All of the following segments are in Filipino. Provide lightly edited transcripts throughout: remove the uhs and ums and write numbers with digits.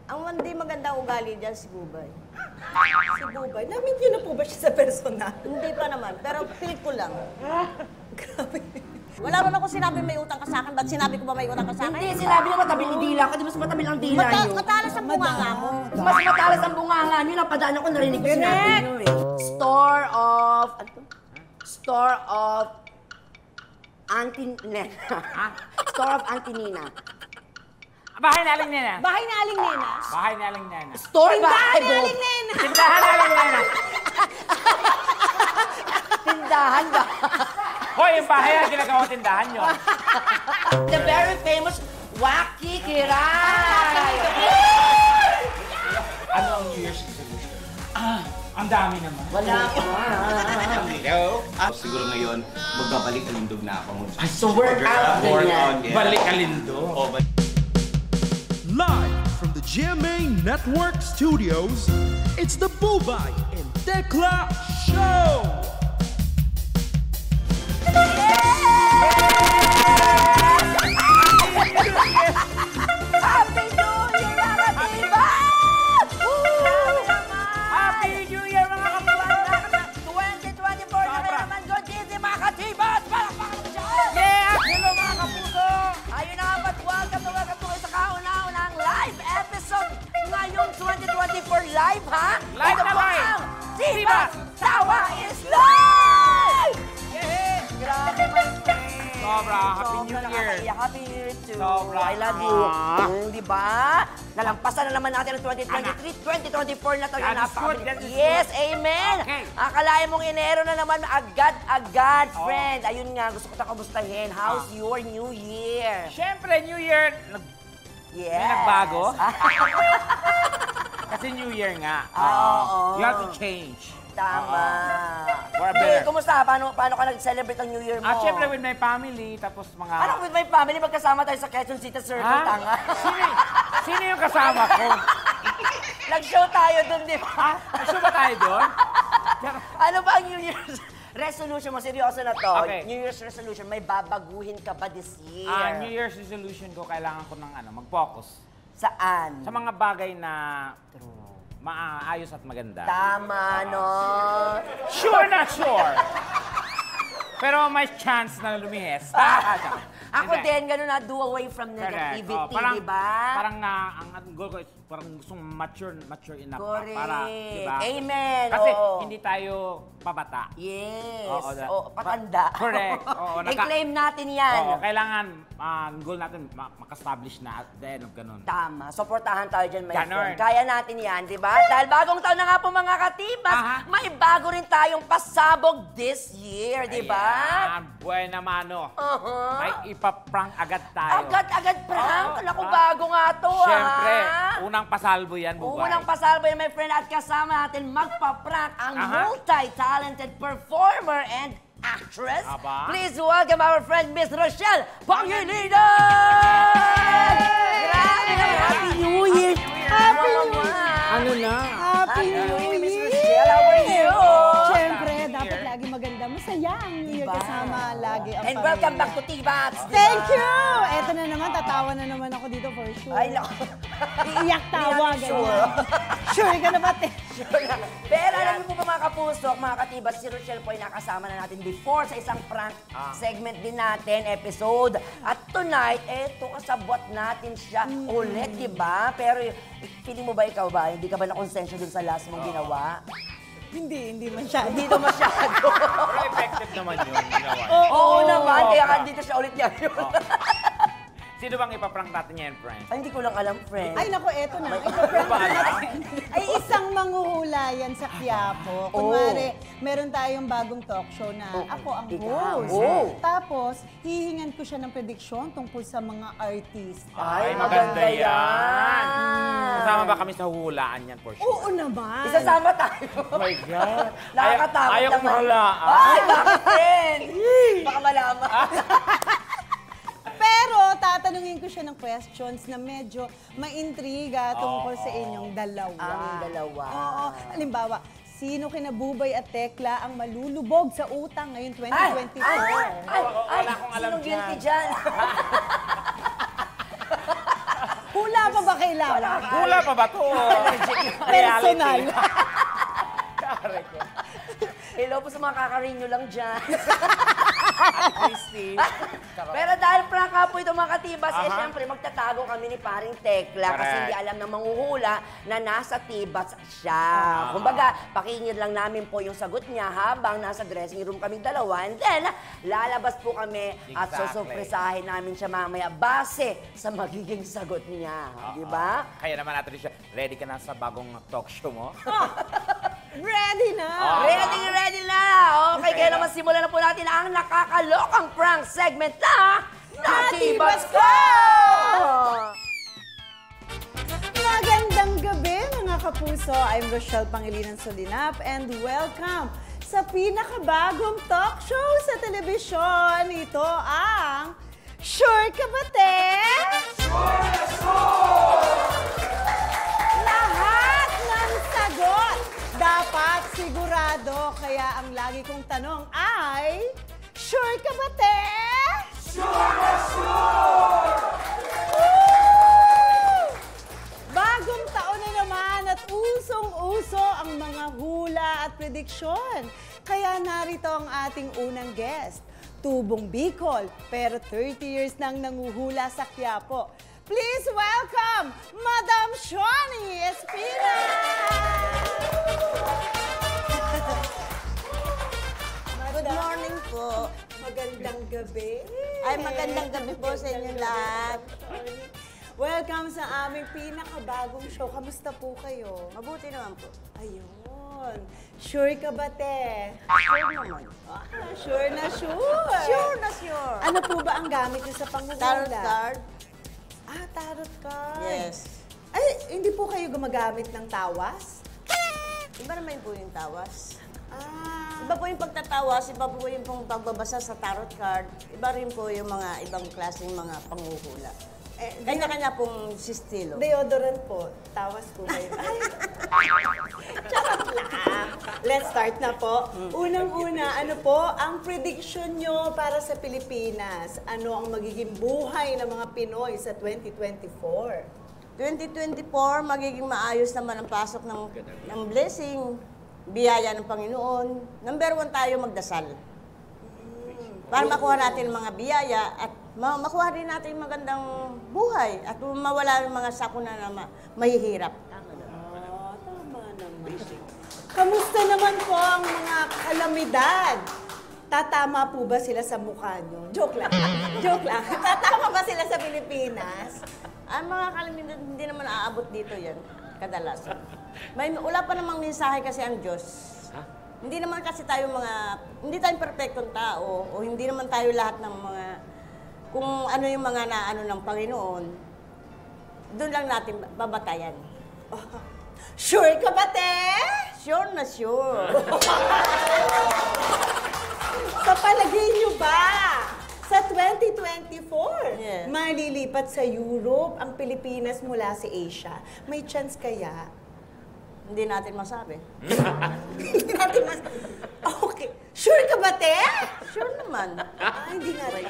Ang hindi magandang ugali dyan si Bubay. Si Bubay? Na-meet niyo na po ba siya sa personal? Hindi pa naman, pero feel ko lang. Grabe. Wala naman ako sinabi may utang ka sa akin. Ba't sinabi ko ba may utang ka sa akin? Hindi, sinabi niya matabil ang dila ko. Di mas matabil ang dila niyo. Matalas ang bunganga mo. Mas matalas ang bunganga niyo. Napadaan ako, narinig ko sinabi niyo eh. Store of... Ano to? Store of... Auntie Nena. Store of Auntie Nina. Bahay na Aling Nena. Bahay na Aling Nena. Bahay na Aling Nena. Store ba? Tindahan na Aling Nena. Tindahan na Aling Nena. Tindahan ba? Hoy, yung bahay na ginagawa tindahan nyo. The very famous Wacky Kiray! Ano ang New Year's resolution? Ang dami naman. Wala pa. Hello? Siguro ngayon, magbabalik alindog na ako. So we're out na yan. Balik Alindo. Oh, Live from the GMA Network Studios, it's the Bubay and Tekla Show! Happy New Year, mga katiba! Happy New Year, mga kapuan! 2024 na kayo naman, good evening, mga katiba! Palakpakan mo dyan! Yeah! Hello, mga kapuso! Ayun na nga, but welcome to sa kauna-unang live episode ngayong 2024 live, ha? Live Ito na po live! ang Diba Tawa is Live! Yeah! Grabe man. Sobra, Happy New Year! Happy New Year too. Sobra. I love you. Di ba? Nalampasan na naman natin ang 2023, 2024 na tayo. That is good, that is Yes, good. amen. Okay. Akalain mong Enero na naman, agad-agad, friend. Ayun nga, gusto ko na kamustahin. How's your New Year? Siyempre, New Year, Yes. may nagbago. Kasi New Year nga. Oo. You have to change. Tama. For a Hindi, better. kumusta? Paano ka nag-celebrate ang New Year mo? Siyempre with my family, tapos mga... Ano with my family? Magkasama tayo sa Quezon City Circle, tanga. Sino yung kasama ko? Nag-show tayo dun, di ba? Gusto ba tayo doon? Ano ba ang New Year's resolution mo? Seryoso na to. Okay. New Year's resolution, may babaguhin ka ba this year? New Year's resolution ko, kailangan ko ng mag-focus. Saan? Sa mga bagay na maayos at maganda. Tama, no? Sure not sure. Pero may chance na lumihes. Ako din, gano'n na, do away from Correct. negativity, Parang, di ba? Parang ang goal ko is parang gustong mature enough. Correct. Para, di ba? Amen. Kasi oo. hindi tayo pabata. Yes. Oo, Patanda. Correct. Oo, I-claim natin yan. Oo, kailangan ang goal natin maka-establish na at the end of ganun. Tama. Supportahan tayo dyan, my Ganon. friend. Kaya natin yan, di ba? Dahil bagong taon na nga po, mga katibas, may bago rin tayong pasabog this year, di ba? Ayan, buena mano. May ipaprank agad tayo. Agad-agad prank. Oo, Naku, ah. bago nga to, Siyempre, unang pasalbo yan, Bubay. Unang pasalbo yan, my friend, at kasama natin magpa-prank ang multi-talented performer and actress. Aba. Please welcome our friend, Miss Rochelle Pangilinan! Grabe naman! Happy New Year! Happy New Year! Ano na? Happy New Year! Miss Rochelle, how are you? Siyempre, dapat lagi maganda. Masaya ang New Year Diba? kasama lagi ang And pamilya. welcome back to T-Bats! Thank you! Eto na naman, tatawa na naman ako dito for sure. Ay, naku. Iiyak tawa, Hindi ako sure. ganyan. Sure ka na ba, te? Sure na. Pero alam niyo po ba, mga kapuso, mga katibas, si Rochelle po ay nakasama na natin before sa isang prank segment din natin, episode. At tonight, eto, kasabot natin siya ulit, di ba? Pero feeling mo ba ikaw ba? Hindi ka ba nakonsensya dun sa last mong ginawa? Hindi masyado. Hindi na masyado. Pero effective naman yun. Ginawa. Oo naman, kaya Oo. dito siya ulit yan yun. Sino bang ipaprank natin yan, friend? Ay, hindi ko lang alam, friend. Ay, naku, eto na. Ba alam? Ay, isang manghuhula yan sa Quiapo. Kunwari, meron tayong bagong talk show na ako ang Ikaw. host. Oh. Tapos, hihingan ko siya ng prediksyon tungkol sa mga artista. Ay, maganda yan. yan. Kasama ba kami sa hulaan yan, for sure? Oo naman. Isasama tayo. Oh my God. Nakakatakot Ayaw naman. kong hulaan. Ay, bakit din? Baka malaman. Pero tatanungin ko siya ng questions na medyo maintriga tungkol sa inyong dalawa. Aming dalawa. Oo. Halimbawa, sino kina Bubay at Tekla ang malulubog sa utang ngayon 2024? Wala akong alam sinong dyan. guilty dyan? Hula pa ba kailangan? Hula pa ba to? Personal. Hello po sa mga kakarinyo lang dyan. Christy. Pero dahil prank nga po ito mga katibas, syempre magtatago kami ni paring Tekla kasi Correct. hindi alam ng manghuhula na nasa tibas siya. Kumbaga, pakinggan lang namin po yung sagot niya habang nasa dressing room kaming dalawa. And then, lalabas po kami at Exactly. susurpresahin namin siya mamaya base sa magiging sagot niya. Di ba? Kaya naman natin siya, ready ka na sa bagong talk show mo? Ready na! Ready na! Okay, kaya naman simulan na po natin ang nakakalokang prank segment na Natibas Ko! Magandang gabi mga kapuso. I'm Rochelle Pangilinan Solinap and welcome sa pinakabagong talk show sa telebisyon. Ito ang Sure Ka Ba Te? Lahat ng sagot dapat sigurado. Kaya ang lagi kong tanong ay, Sure Ka Ba Te? Bagong taon na naman at usong-uso ang mga hula at prediksyon. Kaya narito ang ating unang guest, Tubong Bicol, pero 30 years nang nanguhula sa Quiapo. Please welcome, Madam Shoni Espina! Good morning po. Magandang gabi. Ay, magandang gabi po sa inyo lahat. Welcome sa aming pinakabagong show. Kamusta po kayo? Mabuti naman po. Ayun. Sure ka ba, te? Sure naman. Sure na sure. Sure na sure. Ano po ba ang gamit niyo sa panguhula? Tarot card? Ah, tarot card. Yes. Ay, hindi po kayo gumagamit ng tawas? Iba naman po yung tawas. Ah. Iba po yung pagtatawas, iba po yung pagbabasa sa tarot card. Iba rin po yung mga ibang klaseng mga panguhula. Kanya-kanya pong sistilo. Deodorant po. Tawas po ba yun? Charot lang. Let's start na po. Unang-una, ano po ang prediction nyo para sa Pilipinas? Ano ang magiging buhay ng mga Pinoy sa 2024? 2024, magiging maayos naman ang pasok ng blessing, biyaya ng Panginoon. Number 1 tayo magdasal. Para makuha natin ang mga biyaya at makuha rin natin yung magandang buhay at mawala yung mga sakuna na mahihirap. Tama naman. Kamusta naman po ang mga kalamidad? Tatama po ba sila sa mukha nyo? Joke lang. Joke lang. Tatama ba sila sa Pilipinas? Ang mga kalamidad hindi naman aabot dito yan, kadalasan. Wala pa namang mensahe kasi ang Diyos. Hindi naman kasi tayo hindi tayo perfectong tao o hindi naman tayo lahat ng mga, kung ano yung mga naano ng Panginoon, doon lang natin babatayan. Sure ka ba, te? Sure na sure. Sa palagay nyo ba, sa 2024, Yeah. malilipat sa Europe ang Pilipinas mula sa Asia? May chance kaya? Hindi natin masabi. Hindi natin Okay. Sure ka ba, te? Sure naman. Hindi nga rin.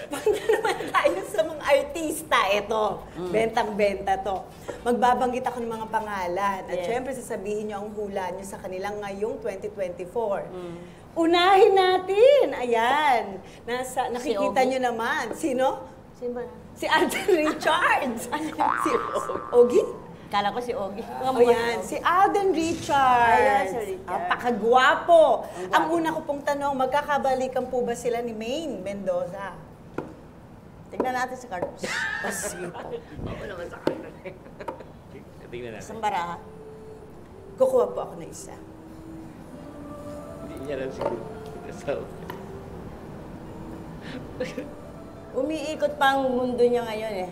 Punta naman tayo sa mga artista. Ito, bentang-benta to. Magbabanggit ako ng mga pangalan. At Yes. syempre, sasabihin nyo ang hula nyo sa kanilang ngayong 2024. Unahin natin. Ayan. Nakikita Ogie. nyo naman. Sino? Sino ba? Si Alden Richards. Si Ogie? Kala ko si Ogie. O yan, si Alden Richards. Ayan, si Richards. Pakagwapo. Ang una ko pong tanong, magkakabalikan po ba sila ni Maine Mendoza? Tignan natin sa card. Sige po. Tingnan natin. Isang baraha. Kukuha po ako ng isa. Hindi niya lang siguro. So, Umiikot pa ang mundo niya ngayon eh.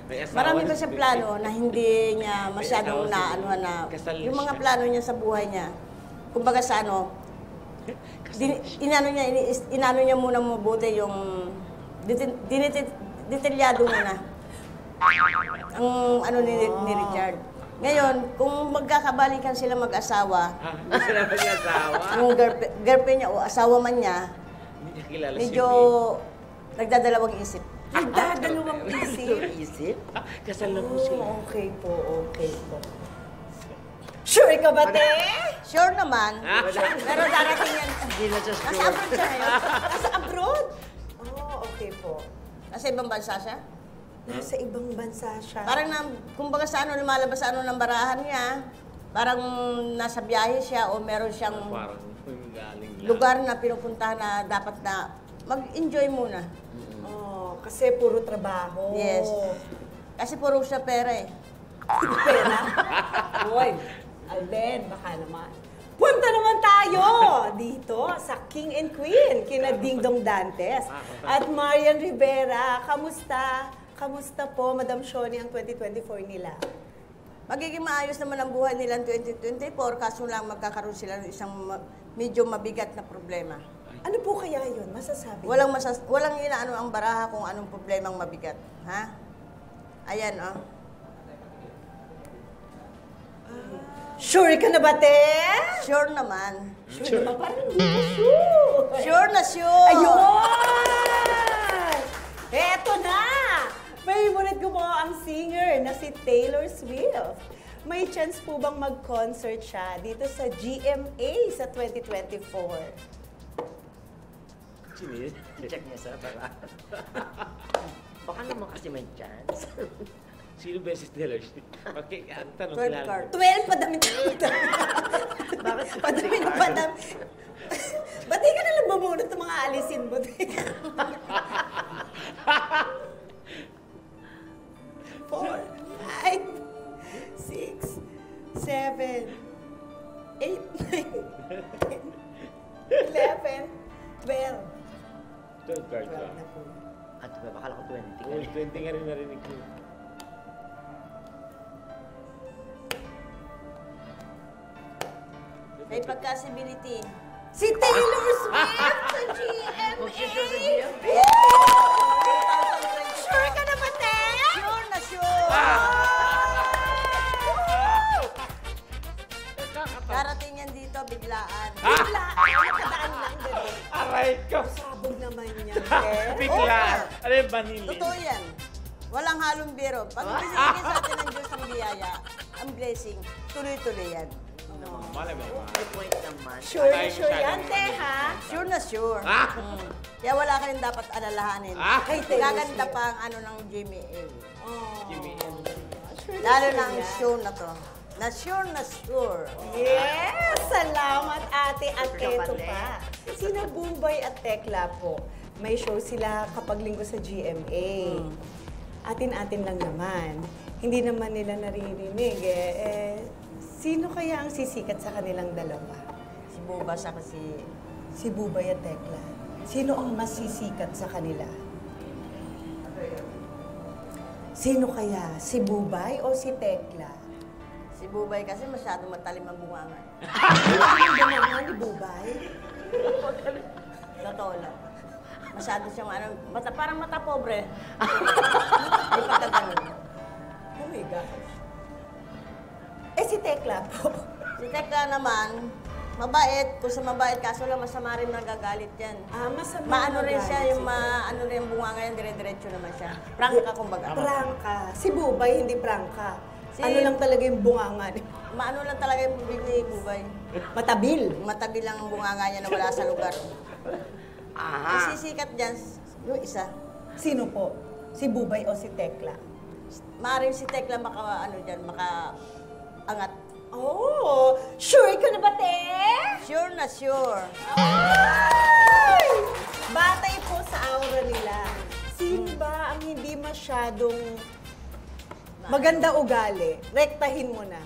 may asawa Marami na pa si siyang Bibi. plano na hindi niya masyadong asawa si naanuhan na Kasal na yung mga siya. plano niya sa buhay niya. Kumbaga sa inano niya muna mabuti yung detalyado muna. Ang ano ni Richard. Ngayon, kung magkakabalikan sila mag-asawa, Hindi sila mag-asawa. ang girlfriend niya o asawa man niya, Hindi niya kilala medyo si Bibi. nagdadalawang isip. Nagdadalawang isip. Isip? Kasal na po sila. Okay po, okay po. Sure ka ba, te? Sure naman. Pero darating yan. Hindi na siya Nasa sure. abroad siya ngayon. Nasa abroad? Okay po. Nasa ibang bansa siya. Nasa ibang bansa siya. Parang kumbaga sa ano, lumalabas sa ano ng barahan niya. Parang nasa biyahe siya o meron siyang lugar na pinupuntahan na dapat na mag-enjoy muna. Kasi puro trabaho. Yes. Kasi puro siya pera eh. Pera? Hoy, Alden, baka naman. Punta naman tayo dito sa King and Queen, kina Dingdong Dantes at Marian Rivera. Kamusta? Kamusta po, Madam Shoni, ang 2024 nila? Magiging maayos naman ang buhay nila ng 2024, kaso lang magkakaroon sila ng isang medyo mabigat na problema. Ano po kaya yun? Masasabi? Walang inaano ang baraha kung anong problemang mabigat. Ha? Ayan, oh. Sure ka na ba, te? Sure naman. Sure naman, parang hindi ko sure. Sure na sure. Ayun! Eto na! Favorite ko po ang singer na si Taylor Swift. May chance po bang mag-concert siya dito sa GMA sa 2024? Check niya sa para. Baka naman kasi may chance. Sino ba si Taylor Swift? Okay, ang tanong 12 card. 12, padami na. Bakit? Padami na, padami. Ba't di ka nalang bumunot ng mga alisin mo? 4, 5, 6, 7, 8, 9, 11, 12. 12 cards ba? na po. At baka lang 20 ka. Oo, 20 nga rin narinig ko. May pagkasibility. Si Taylor Swift sa GMA! Magsisure sa GMA. Sure ka na ba, te? Sure na sure. Darating yan dito, biglaan. Bigla, nakadaan lang din. Aray ko! Sabog naman yan, te. Bigla! Ano yung vanilla? Totoo yan. Walang halong biro. Pag binigyan sa atin ng Diyos ang biyaya, ang blessing, tuloy-tuloy yan. Malay mo. May point naman. Sure na Ay, sure yan, masyado. te, ha? Sure na sure. Kaya wala ka rin dapat alalahanin. Kay Taylor Gaganda Swift. pa ang ano ng GMA. Sure Lalo sure na ang yan. show na to. Na sure na sure. Yes! Salamat, ate. At Sure ka eto pala. pa. Sina Bombay at Tekla po. May show sila kapag linggo sa GMA. Atin-atin lang naman. Hindi naman nila naririnig sino kaya ang sisikat sa kanilang dalawa? Si Boba sa kasi Si Bubay at Tekla. Sino ang mas sisikat sa kanila? Sino kaya? Si Bubay o si Tekla? si Bubay kasi masyadong matalim ang bunganga. Ano naman ni Bubay? Totoo lang. Masyado siyang ano, parang mata pobre. May pagkaganon. Oh my gosh. Si Tekla po. Si Tekla naman, mabait. Kung sa mabait, kaso lang masama rin nagagalit yan. Masama Maano rin magalit siya, si yung ano rin yung bunganga yan, dire-diretso naman siya. Prangka kumbaga. Prangka. Si Bubay, hindi prangka. Si- Ano lang talaga yung bunganga niya? Maano lang talaga yung bibig ni Bubay. Matabil. Matabi lang ang bunganga niya na wala sa lugar. Ang sisikat dyan, yung isa. Sino po? Si Bubay o si Tekla? Maaaring si Tekla maka-angat. Oh, sure ka na ba, te? Sure na sure. Ay! Batay po sa aura nila. Sino ba ang hindi masyadong maganda ugali? Rektahin mo na.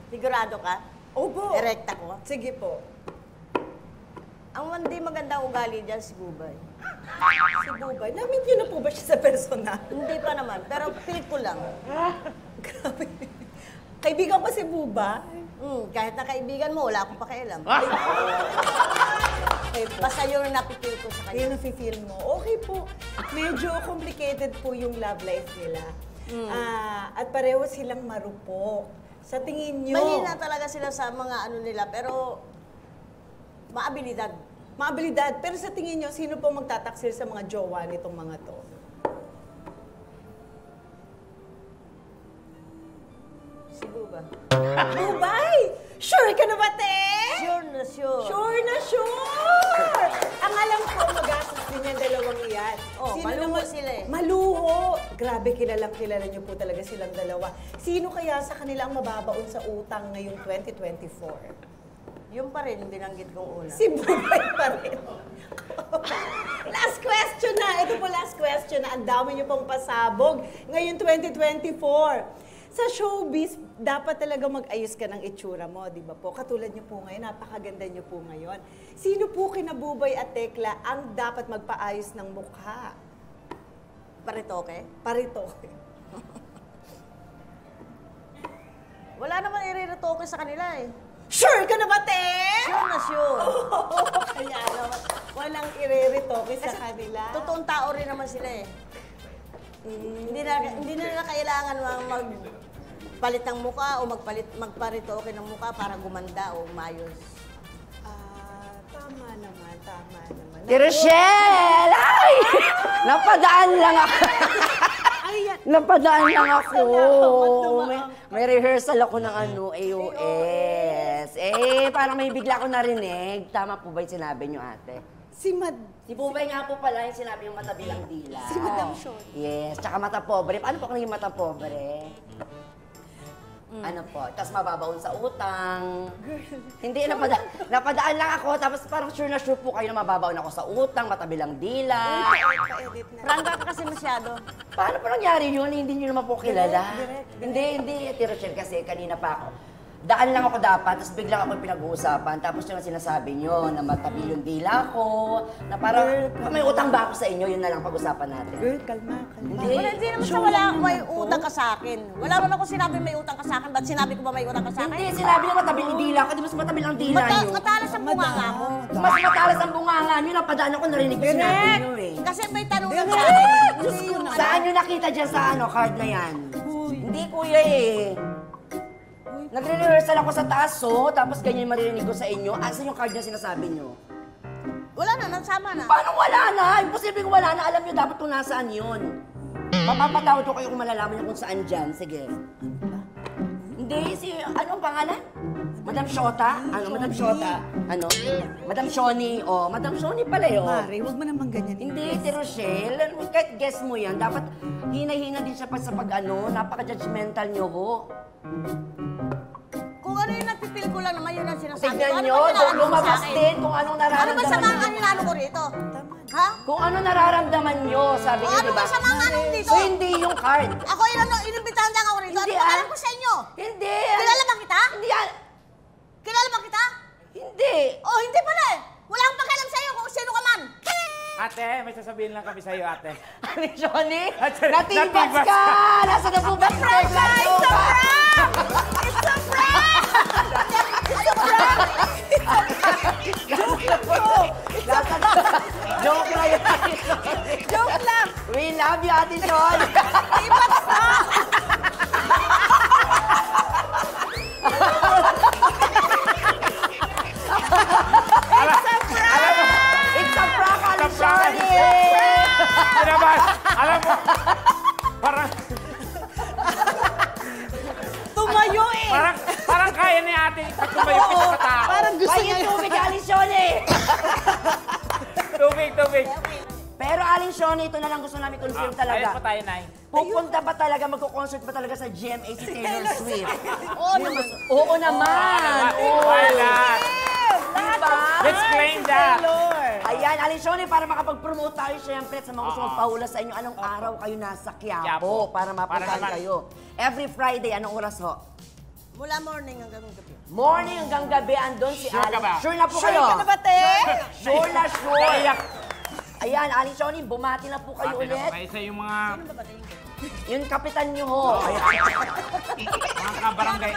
Sigurado ka? Opo. Erekta ko? Sige po. Ang hindi magandang ugali dyan si Bubay. Si Bubay. Namit yun na po ba siya sa personal? Hindi pa naman, pero feel ko lang. Grabe. Kaibigan ko si Bubay. Kahit na kaibigan mo, wala akong pakialam. Okay po. Basta yung napipil ko sa kanya. Kaya nafe-feel mo. Okay po. Medyo complicated po yung love life nila. At pareho silang marupok. Sa tingin nyo... Mahina talaga sila sa mga ano nila, pero maabilidad. maabilidad. Pero sa tingin nyo, sino po magtataksil sa mga jowa nitong mga to? Si Buba. Bubay! Sure ka na ba, te? Sure na sure. Sure na sure! Ang alam ko, magastos din yung dalawang iyan. Oh, maluho sila eh. Maluho! Grabe, kilala niyo po talaga silang dalawa. Sino kaya sa kanila ang mababaon sa utang ngayong 2024? Yung pa rin, binanggit kong una. Si Bubay pa rin. Last question na. Ito po last question na. Ang dami niyo pong pasabog ngayon 2024. Sa showbiz, dapat talaga mag-ayos ka ng itsura mo, di ba po? Katulad niyo po ngayon, napakaganda niyo po ngayon. Sino po kina Bubay at Tekla ang dapat magpaayos ng mukha? Paritoke? Paritoke. Wala naman iriritoke sa kanila eh. Sure ka na ba, te? Sure na sure. Kaya naman, walang iriritoke sa kanila. Totoong tao rin naman sila eh. Hindi na nila kailangan magpalit ng mukha o magparitoke ng mukha para gumanda o umayos. Tama naman, tama naman. Rochelle! Ay! Napadaan lang ako. Ayan. Napadaan lang ako. Salamat, May rehearsal ako ng AOS. Parang may bigla ko narinig. Tama po ba yung sinabi niyo, ate? Si Si Bubay nga po pala yung sinabi yung mata bilang dila. Si Madam Shon. Yes, tsaka mata pobre. Ano po kung naging mata pobre? Ano po? Tapos mababaon sa utang. Hindi, napadaan lang ako. Tapos parang sure na sure po kayo na mababaon ako sa utang, mata bilang dila. Pa-edit na. Prangga ka kasi masyado. Paano pa nangyari yun? Hindi nyo naman po kilala. Hindi. Tiro Rochelle, kasi kanina pa ako. Daan lang ako dapat, tapos biglang ako pinag-uusapan. Tapos yung sinasabi nyo na matabi yung dila ko, na parang may utang ba ako sa inyo, yun na lang pag-usapan natin. Girl, kalma. Hindi. Hindi naman sa wala may utang ka sa akin. Wala rin ako sinabi may utang ka sa akin. Ba't sinabi ko ba may utang ka sa akin? Hindi, sinabi niya matabi yung dila ko. Di mas matabi ang dila nyo. Matalas ang bunganga mo. Mas matalas ang bunganga nyo. Napadaan ako, narinig ko sinabi nyo eh. Kasi may tanong lang sa akin. Hindi yung Saan nyo nakita dyan sa card na yan? Hindi, kuya eh. Nagre-rehearsal ako sa taas, tapos ganyan maririnig ko sa inyo. Asan yung card na sinasabi nyo? Wala na, nasama na. Paano wala na? Imposible kung wala na. Alam nyo dapat kung nasaan yun. Mapapatawad ko kayo kung malalaman nyo kung saan dyan. Sige. Hindi, anong pangalan? Madam Shota? Madam Shota? Madam Shoni. Madam Shoni pala yun. Mari, huwag mo naman ganyan. Hindi, si Rochelle. Kahit guess mo yan, dapat hina-hina din siya sa napaka-judgmental nyo ho. Kung ano yung napipil ko lang naman, yun ang sinasabi ko. Tignan Ano nyo, ba nilaano mo sa lumabas akin? din kung anong Ano ba nararamdaman sa mga nyo. ninalo ko rito? Ha? Kung ano nararamdaman nyo, sabi nyo, Ano di ba ba? sa mga anong dito? So, hindi yung card. Ako inimbitahan lang ako rito. Ano Hindi, ba alam ko sa inyo? Hindi. Kilala ba kita? Hindi yan. Kilala ba kita? Hindi. Oh, hindi pala eh. Wala akong pakialam sa'yo kung sino ka man. Ate, may sasabihin lang kami sa'yo, ate. Ano, Johnny? Natibas Natibas ka! ka! Nasa na po ba si Tekla? It's a prank! It's a prank! It's a prank! Joke lang yun. Joke lang! We love you, Ate Sean. Ibats na! It's a prank, Ate Sean. Sinabas, alam mo, parang Tumayo eh! parang kaya ni ate pagtumayo kita sa tao. Parang gusto Ay, niya. yung tubig, Aling Shoni. Tubig. Pero Aling Shoni, ito na lang gusto namin confirm Ayun talaga. pa tayo, Nay. Pupunta ba talaga, magko-concert ba talaga sa GMA si Taylor Swift? Oo naman. Oo naman. Why not? Diba? Let's claim that. Ayan, Aling Shoni, para makapag-promote tayo siyempre sa mga gusto magpahula sa inyo, anong araw kayo nasa Quiapo Quiapo. para mapuntahan naman. kayo? Every Friday, anong oras ho? Mula morning hanggang gabi. Morning hanggang gabi, andun si Sure ka Aling. ba? Sure na po Sure kayo? ka na ba, te? Sure na sure. Naiyak. Ayan, Aling Shoni, bumati na po kayo Ate, ulit. kayo sa yung mga Yung kapitan nyo ho. kabarangay.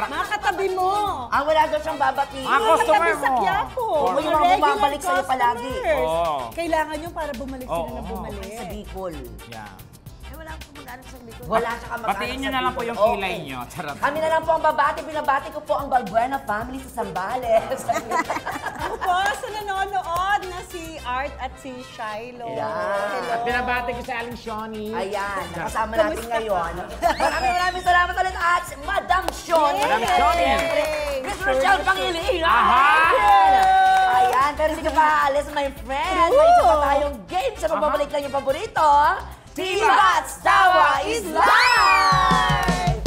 Mga katabi mo! Wala daw siyang babati. Mga customer Katabi sa mo. Quiapo. Oo, yung mga Regular bumabalik sa'yo palagi. customers. Oo. Kailangan nyo para bumalik sila Oo. na bumalik. Sa Bicol. Yeah. Eh, wala akong Alex sa likod. Wala siya kamag-anak Batiin nyo sa na lang po Bicol. yung Okay. kilay nyo. Charot. Kami na lang po ang babati. Binabati ko po ang Balbuena family sa Zambales. Ako po sa nanonood na si Art at si Shiloh. Yeah. Hello. At binabati ko si Aling Shoni. Ayan, nakasama natin Kamusta ngayon. Maraming salamat ulit at Madam Shoni. Madam Shoni. Siyempre, Miss Rochelle Pangilinan. Aha! Ayan, pero hindi ka pa aalis, my friend. May isa pa tayong game sa pagbabalik lang yung paborito. Tiba's Tawa is live!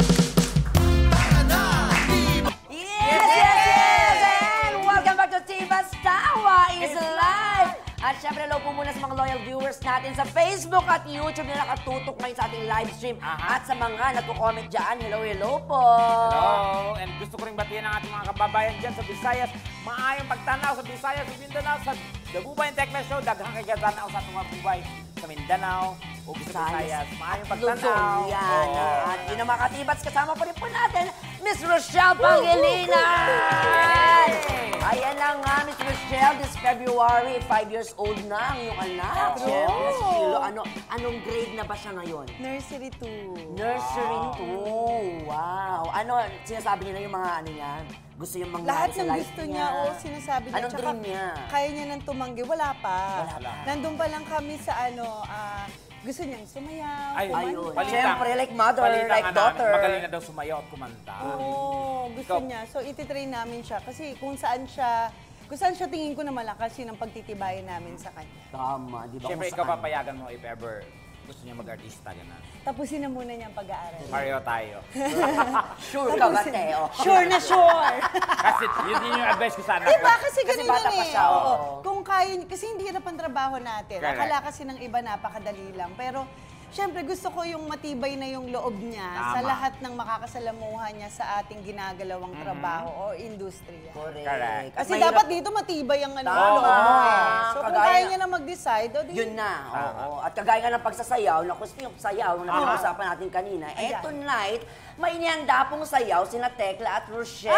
Yes! And welcome back to Tiba's Tawa is live! At syempre, hello po muna sa mga loyal viewers natin sa Facebook at YouTube na nakatutok ngayon sa ating live stream. At sa mga nagko-comment dyan, hello po! Hello! And gusto ko rin batiin ang ating mga kababayan dyan sa Visayas. Maayong pagtanaw sa Visayas, sa Mindanao, sa The Bubay and Tekla Show. Daghang kagaganaw sa atong mga bubay sa Mindanao o sa Visayas. Maayong pagtanaw. Luzon, yan. Oo. At yun ang mga katibats, kasama pa rin po natin, Miss Rochelle Pangilinan! Ayan na nga, Miss Rochelle, this February, 5 years old na ang iyong anak. Siyempre, si Kilo. Anong grade na ba siya ngayon? Nursery 2. Nursery 2. Wow. Ano, sinasabi niya na yung mga ano niya? Gusto yung mangyari Lahat sa ng life gusto niya, oo, sinasabi niya. Anong Tsaka dream niya? Kaya niya nang tumanggi. Wala pa. Wala. Nandun pa lang kami sa gusto niyang sumayaw, Ay, kumanta. Ayun. Balita. Siyempre, like mother, Balita like nga na, daughter. Magaling na daw sumayaw at kumanta. Oo, gusto Ikaw? niya. So, ititrain namin siya. Kasi kung saan siya tingin ko na malakas, yun ang pagtitibayan namin sa kanya. Tama, di ba? Siyempre, Kung ikaw saan. papayagan mo if ever gusto niya mag-artista. Gana. Tapusin na muna niya ang pag-aaral. Pareho tayo. Sure ka ba, Teo? Sure na sure! Kasi yun din yung advice ko sa anak Diba? ko. Kasi ganun bata lang pa eh. siya, Oo. oo. Kung kaya, kasi hindi hirap ang trabaho natin. Correct. Akala kasi ng iba napakadali lang. Pero, syempre gusto ko yung matibay na yung loob niya sa Tama. lahat ng makakasalamuha niya sa ating ginagalawang trabaho o industriya. Correct. Kasi At mahirap- dapat dito matibay ang ano. Tama. loob mo eh. So kung Kagaya kaya na- niya na mag-decide, o di, Yun na, oo. At kagaya nga ng pagsasayaw, na gusto yung sayaw na pinag-usapan natin kanina, Ayan. tonight, may inihanda pong sayaw sina Tekla at Rochelle.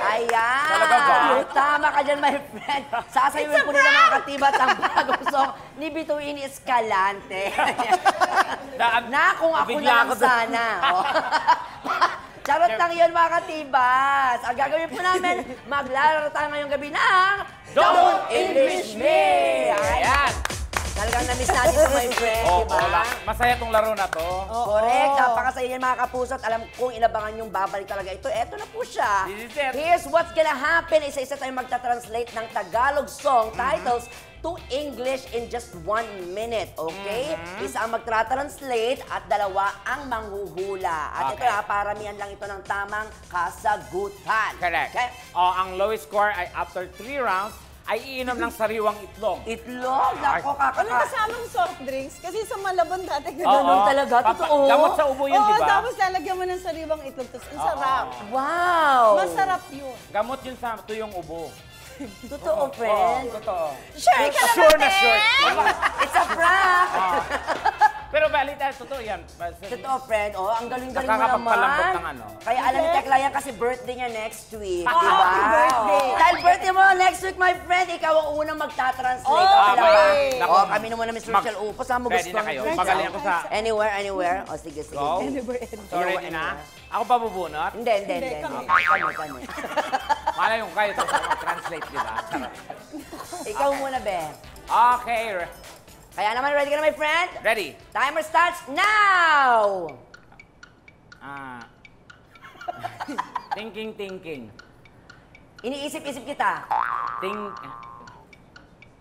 Ayan. Talaga ba? Tama ka dyan, my friend. Sasayawin po nila mga katibat ang bagong song ni Bituin Escalante. Na kung ako Bigla na lang ako doon. sana. Oh. Charot lang yun, mga katibas. Ang gagawin po namin, maglalaro tayo ngayong gabi ng Don't English Me! Ayan. Talagang na-miss natin ito, my friend, Oo, di ba? masaya tong laro na to. Correct. Napakasaya niyan, mga kapuso. At alam kong inabangan yung babalik talaga ito. Eto na po siya. This is it. Here's what's gonna happen. Isa-isa tayong magta-translate ng Tagalog song titles to English in just 1 minute. Okay? Isa ang magtra-translate at dalawa ang manghuhula. At ito Okay. na, paramihan lang ito ng tamang kasagutan. Correct. Okay? Ang lowest score ay after 3 rounds ay iinom ng sariwang itlog. Itlog. Nako, Walang kasamang soft drinks. Kasi sa Malabon dati Oo. Ganun talaga, totoo. Gamot sa ubo yun, Oo, di ba? tapos lalagyan mo ng sariwang itlog. Tapos ang sarap. Wow! Masarap yun. Gamot yun sa tuyong ubo. Totoo, friend. Totoo. Sure ka naman, Sure na Ted! sure. It's a prank! Pero balita, totoo yan. Totoo, friend. Oh, ang galing-galing mo Nakakapagpalambot naman. ng ano. Kaya alam ni Tekla yan kasi birthday niya next week. Oh, di ba? happy birthday. Dahil birthday mo next week, my friend, ikaw ang unang magta-translate. Oh, Okay lang ba? okay. Oh, kami na muna, Mr. Rochelle Upos. Saan mo Ready gusto? na kayo. Ready. Magaling ako sa... Anywhere. O, sige. Go. So, ready na? Ako pa bubunot? Hindi. kami. Kami. Malay yung kayo ito sa mag-translate, di ba? Ikaw muna, be. Okay. Kaya naman, ready ka na, my friend? Ready? Timer starts now! Thinking. Iniisip-isip kita.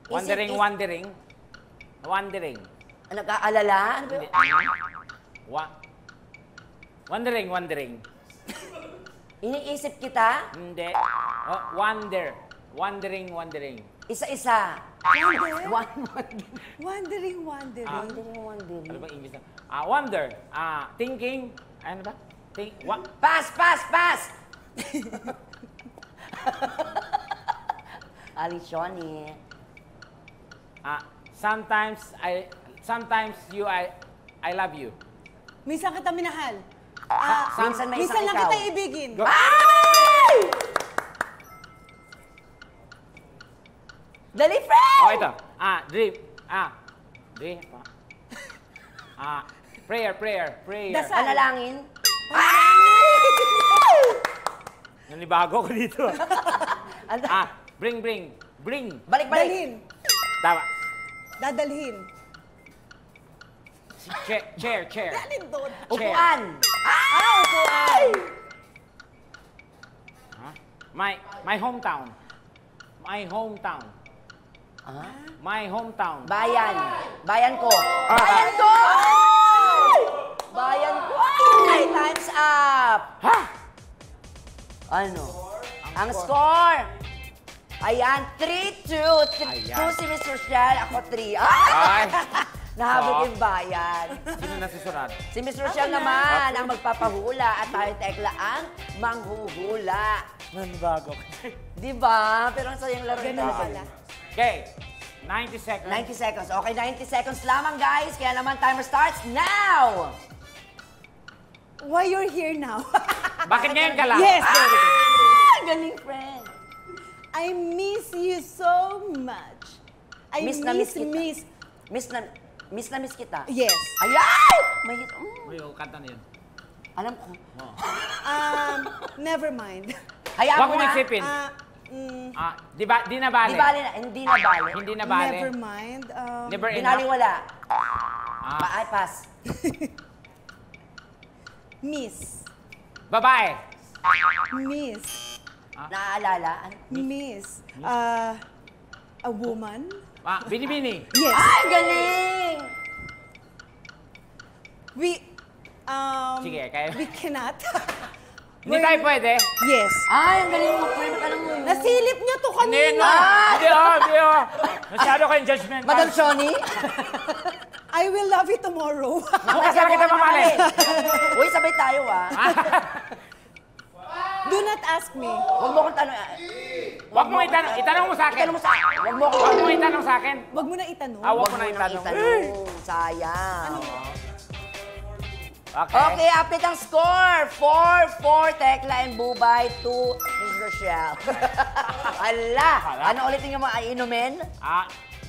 Wondering. Nag-aalala? Ano ba yun? Wondering. Iniisip kita? Hindi. Wondering. Isa-isa. Wondering. Ano ba English na? Wonder. Thinking. Ano ba? Pass! Alicioni. Sometimes I love you. Minsan kita minahal. Minsan may Minsan isang lang ikaw. kita ibigin. Go. Ay! Dali, friend! Oh, ito. Dream. Prayer. Dasal. Panalangin. Nanibago ko dito. Bring. Balik. Dalhin. Tama. Dadalhin. Chair. Alin doon? Upuan. Upuan. My hometown. My hometown. Bayan. Bayan ko. Bayan ko! Bayan ko! Ay, time's up! Ha? Ano? Ang score! Ayan, 3-2. Ayan. 2 si Miss Rochelle, ako 3. Ay! Nahabot yung bayan. Sino nasusunod? Si Miss Rochelle naman ang magpapahula at tayo Tekla ang manghuhula. Nanibago. Diba? Pero ang sayang laro Ganun ito. pala. Okay. 90 seconds. 90 seconds. Okay, 90 seconds lamang, guys. Kaya naman, timer starts now! Why you're here now? Bakit ngayon ka lang? Yes, baby. Galing, friend. I miss you so much. I Miss na miss kita. Yes. Ayan! May Uy, kanta na yun. alam ko. Never mind. Hayaan Huwag mo mo na. nagsipin. Di na bali. Hindi na bali. Hindi na bali. Never mind. Never Binaliwala. enough. Ay, pass. Miss. Babae. Miss. Naaalala? Ano? Miss. A woman? Bini-bini. Yes. Ay, galing! Sige, kaya. We cannot. Hindi tayo pwede. Yes. Ay, ang galing mo, friend. Alam mo yun. Nasilip niyo to Hindi kanina. na. Hindi. Masyado kayong judgment. Madam Shoni? I will love you tomorrow. Bukas na kita mamali. Uy, sabay tayo, ah. Do not ask me. Huwag mo kong tanong. Huwag mo itanong. Itanong mo sa akin. Itanong mo sa akin. Huwag mo Huwag mo itanong sa akin. Wag mo na itanong. Huwag Huwag mo mo na nang itanong. itanong. Sayang. Okay. Okay, update ang score. 4-4, Tekla and Bubay, 2, Miss Rochelle. Ala! Ano ulit yung mga inumin?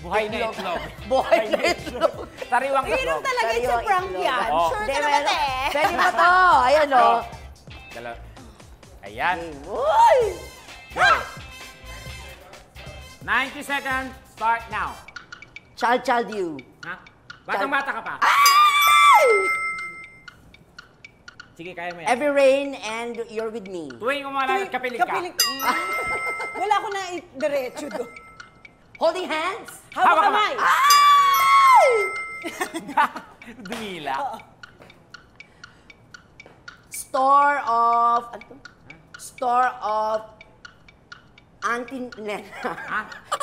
Buhay na itlog. Buhay na itlog. Sariwang Inom itlog. talaga it's a prank yan. Oo. Sure Hindi, ka naman meron. eh. Pwede mo to. Ayan, o. Ayan. Uy! Go. 90 seconds. Start now. Child you. Ha? Batang-bata ka pa. Sige, kaya mo yan. Every rain and you're with me. Tuwing umalat at kapiling ka. Wala ko na diretso doon. Holding hands. Hawak kamay. Dumila. Store of... Ano to? Store of... Auntie Nena.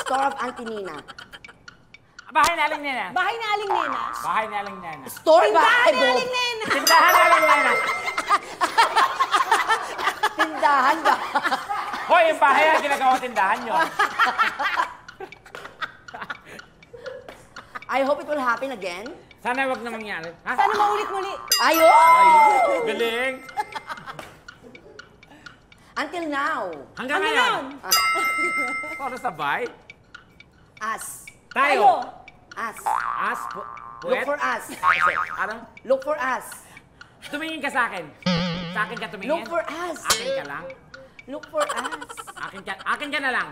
Store of Auntie Nina. Bahay na Aling Nena. Bahay na Aling Nena. Bahay na Aling Nena. Store Tindahan ba? na Aling Nena. Tindahan na Aling Nena. Tindahan ba? Hoy, yung bahay ang ginagawa tindahan nyo. I hope it will happen again. Sana wag na mangyari. Ha? Sana maulit-muli. Ayun! Galing. Until now. Hanggang Ano ngayon. yun? Para sabay. Us. Tayo. Us. As. Look Puwet. for us. Ano? Look for us. Tumingin ka sa akin. Sa akin ka tumingin. Look for us. Akin ka lang. Look for us. Akin ka na lang.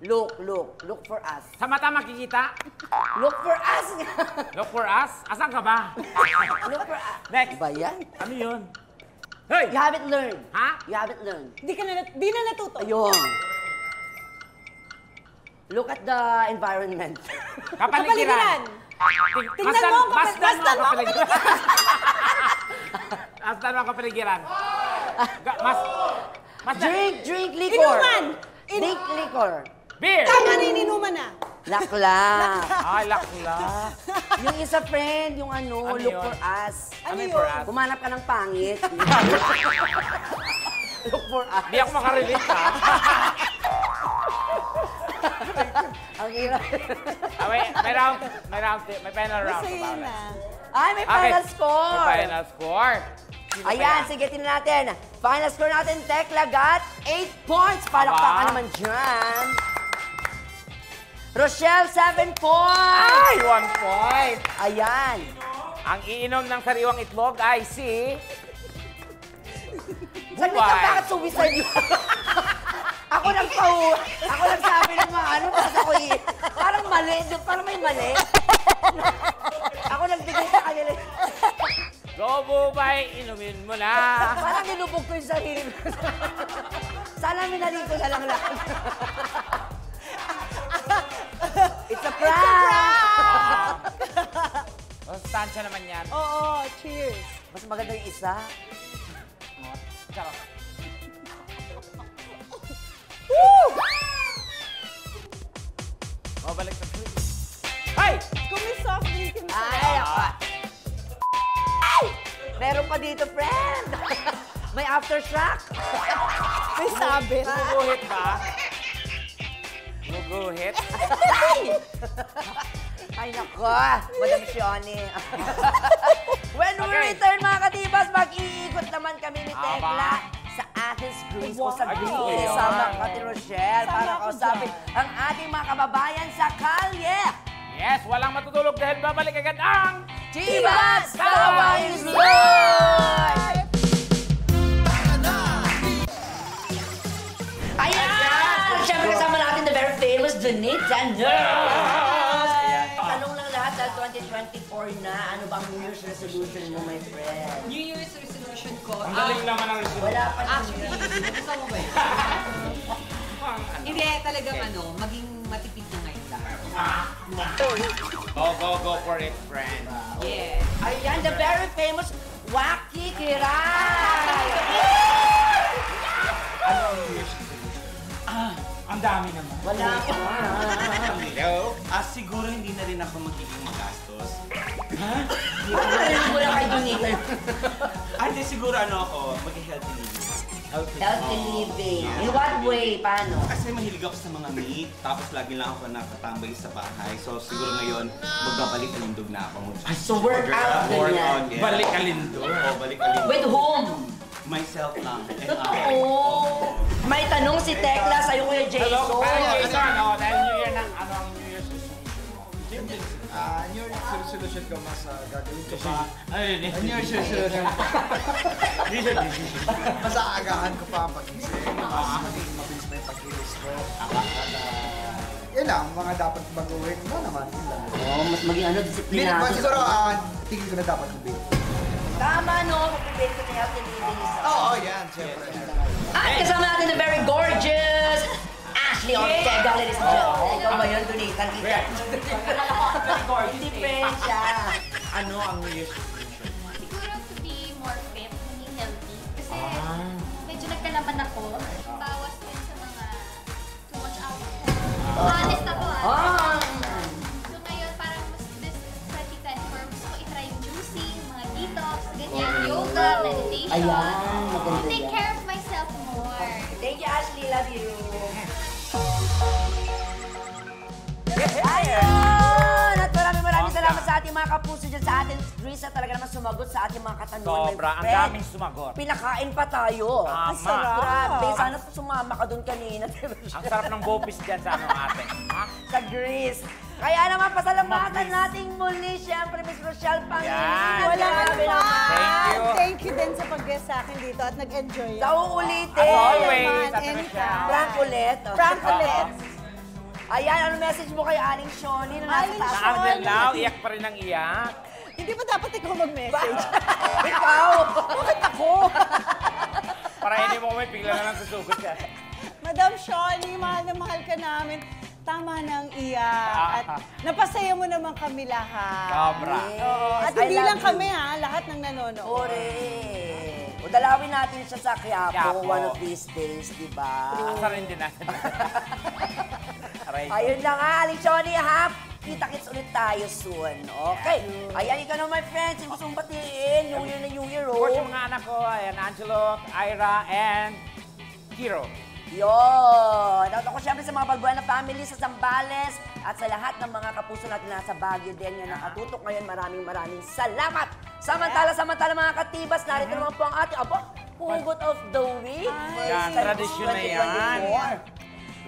Look for us. Sa mata makikita. Look for us. Look for us. Asan ka ba? Look for us. Next. Ba yan? Ano yun? Hoy! You haven't learned. Ha? You haven't learned. Di na natuto. Ayun. Look at the environment. Kapaligiran. Tingnan mo ang Masdan mo ang kapaligiran. kapaligiran. Masdan mo ang kapaligiran. Masdan. Drink liquor. Inuman. Drink liquor. Beer. Tama na ininuman na. Lakla. Ay, lakla. Yung isa friend, yung ano, Ano look yun? for us. Ano Ano yun? for us? Kumanap ka ng pangit. Look for us. Hindi ako makarelate ha. Ang hirap. May final round. Masaya pa na. Ay, may final score. May final score. Sino ba Ayan, yan? sige, tingnan natin. Final score natin, Tekla got 8 points. Palakpakan Aba. naman dyan. Rochelle, 7 points. Ay, 1 point. Ayan. Ang iinom ng sariwang itlog ay si... Sabi ka, bakit sumisay niyo? Ako nagsabi ng mga ano, tapos ako parang mali, parang may mali. Ako nagbigay sa kanila. Go, Bubay, inumin mo na. Parang nilubog ko yung sarili ko. Sana minali ko na lang lahat. It's a prank! Sustansya naman yan. Oo, cheers. Mas maganda yung isa. Charot. Oh, balik na. Ay! Kung may soft drink yung Ay, ako. Ay! Meron pa dito, friend. May aftershock. may sabit. Guguhit ba? Guguhit? Ay, nako. Madam Shioni. When we Okay. return, mga katibas, mag-iikot naman kami ni Tekla sa Athens, Greece o sa Wow. Greece. Ayun. Sama ka, Rochelle, Sama para ako kausapin dyan. ang ating mga kababayan sa kalye. Yes, walang matutulog dahil babalik agad ang... Chivas Kawaii Live! Ayan! Siyempre kasama natin the very famous Donita Nurse! Tanong lang lahat dahil 2024 na, ano bang New Year's resolution mo, my friend? New Year's resolution ko. Ang galing naman ang resolution. Wala pa Actually, gusto mo ba yun? Hindi, talagang maging matipid na ngayon lang. Go for it, friend. Yeah. Ayan, the very famous Waki Kiray! Ang dami naman. Wala pa. Hello? Siguro hindi na rin ako magiging magastos. Ano mo lang kay Donita? Hindi, siguro ako, mag-healthy living. Healthy living. In what way? Paano? Kasi mahilig ako sa mga meat, tapos lagi lang ako nakatambay sa bahay. So siguro ngayon, magbabalik alindog na ako. So workout Workout, ganyan. yes. Balik alindog. Oo, balik alindog. With whom? Myself lang. And Totoo. May tanong si Tekla sa'yo, Kuya Hello, Jason. Jason. Dahil New Year na, ano ang New Year's resolution? New Year's resolution ko mas gagawin ko pa. Ay, New Year's resolution mas aagahan ko pa ang pag-isip. Mas maging mabilis na yung pag-ilis ko. Yun lang, mga dapat baguhin. Ano naman, yun lang. Oh, mas maging disiplinado. Siguro, tingin ko na dapat gawin. Tama, no? Mag-prepare ko na healthy living isa. Oo, yan, siyempre. At kasama natin the very gorgeous Ashley Ortega, ladies and gentlemen. Ikaw ba yun, Donita? Hindi friend siya. ano ang New Year's resolution? Siguro to be more fit, maging healthy. Kasi medyo nagkalaman ako. Bawas din sa mga too much alcohol. Honest ako So ngayon, parang mas this 2024, gusto ko itry yung juicing, mga detox, ganyan, yoga, meditation. Ayan, maganda To take yan. care of myself more. Thank you, Ashley. Love you. Ayun! At maraming salamat sa ating mga kapuso dyan sa atin. Greece na talaga naman sumagot sa ating mga katanungan. my Sobra, ang friend. daming sumagot. Pinakain pa tayo. Tama. Ang sarap. Grabe, sana sumama ka doon kanina. Ang sarap ng bopis dyan sa ano atin. Ha? Sa Greece. Kaya naman, pasalamatan nating muli, siyempre, Miss Rochelle Pangilinan. Yan. Walang Grabe anuman. naman. you. Thank you din sa pag-guest sa akin dito at nag-enjoy Sa ako. uulitin. As always, naman, at anytime. Prank ulit. Prank ulit. Ayan, ano message mo kay Aling Shoni na nasa Aling taas? Sa Angel now, iyak pa rin ang iyak. Hindi ba dapat ikaw mag-message? Ikaw! Bakit ako? Para hindi mo may bigla na lang susugod ka. Madam Shawnee, mahal na mahal ka namin. Tama nang iyak. At napasaya mo naman kami lahat. Sobra. Oo. At I hindi love lang you. kami ha, lahat ng nanonood. Correct. O dalawin natin siya sa Quiapo Quiapo. one of these days, di ba? Asa rin din natin. Aray. Ayun na nga, Aling Shoni, ha? Kita-kits ulit tayo soon. Okay. Ayan, ikaw na, my friends. Yung gusto mong batiin. New Year na New Year, Of course, oh. yung mga anak ko, ayan, Angelo, Ira, and Hero. Yun! At ako siyempre sa mga Balbuena family sa Zambales at sa lahat ng mga kapuso natin nasa Baguio din yan nakatutok ngayon. Maraming salamat! Samantala mga katibas, narito naman po ang ating, hugot of the week. Yan, tradisyon na yan.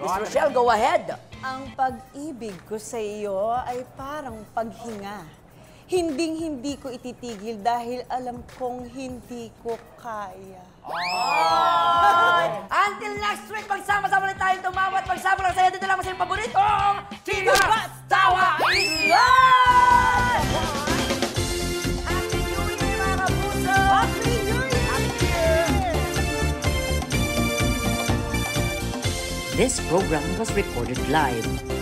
2024. Miss Rochelle, go ahead! Ang pag-ibig ko sa iyo ay parang paghinga. hinding-hindi ko ititigil dahil alam kong hindi ko kaya. Until next week, magsama-sama ulit tayong tumawa at magsama lang sa'yo. Dito lang sa iyong paboritong Chika Tawa is Live! Happy New Year, mga kapuso! Happy New Year! This program was recorded live.